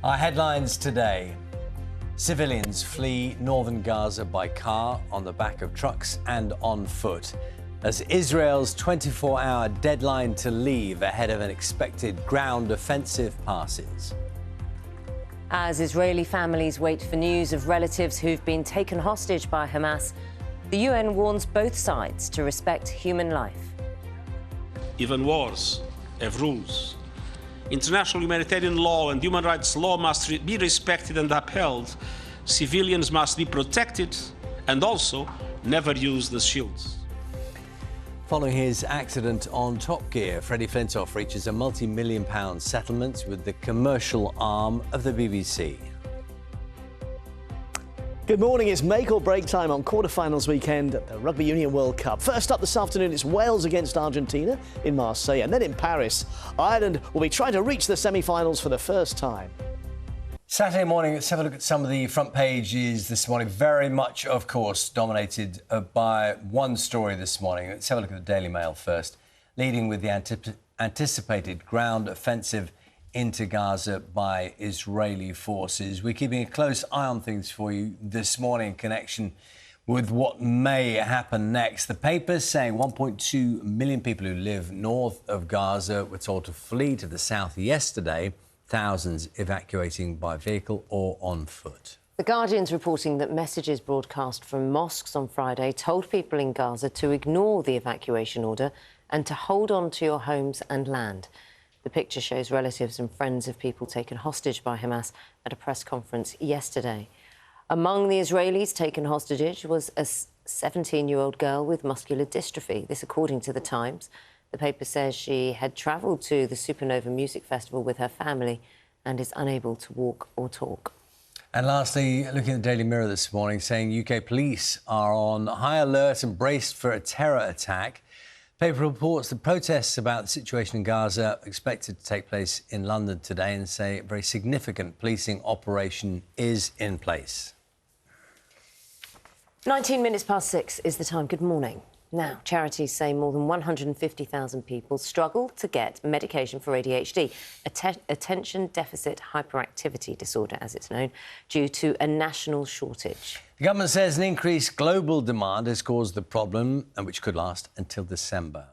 Our headlines today. Civilians flee northern Gaza by car, on the back of trucks and on foot, as Israel's 24-hour deadline to leave ahead of an expected ground offensive passes. As Israeli families wait for news of relatives who've been taken hostage by Hamas, the UN warns both sides to respect human life. Even wars have rules. International humanitarian law and human rights law must be respected and upheld. Civilians must be protected and also never used as shields. Following his accident on Top Gear, Freddie Flintoff reaches a multi-million-pound settlement with the commercial arm of the BBC. Good morning. It's make or break time on quarter-finals weekend at the Rugby Union World Cup. First up this afternoon, it's Wales against Argentina in Marseille, and then in Paris, Ireland will be trying to reach the semi-finals for the first time. Saturday morning, let's have a look at some of the front pages this morning. Very much, of course, dominated by one story this morning. Let's have a look at the Daily Mail first. Leading with the anticipated ground offensive into Gaza by Israeli forces. We're keeping a close eye on things for you this morning in connection with what may happen next. The paper's saying 1.2 million people who live north of Gaza were told to flee to the south yesterday, thousands evacuating by vehicle or on foot. The Guardian's reporting that messages broadcast from mosques on Friday told people in Gaza to ignore the evacuation order and to hold on to your homes and land. The picture shows relatives and friends of people taken hostage by Hamas at a press conference yesterday. Among the Israelis taken hostage was a 17-year-old girl with muscular dystrophy. This according to The Times. The paper says she had travelled to the Supernova Music Festival with her family and is unable to walk or talk. And lastly, looking at the Daily Mirror this morning, saying UK police are on high alert and braced for a terror attack. The paper reports the protests about the situation in Gaza are expected to take place in London today and say a very significant policing operation is in place. 19 minutes past 6 is the time. Good morning. Now, charities say more than 150,000 people struggle to get medication for ADHD, attention deficit hyperactivity disorder, as it's known, due to a national shortage. The government says an increased global demand has caused the problem, and which could last until December.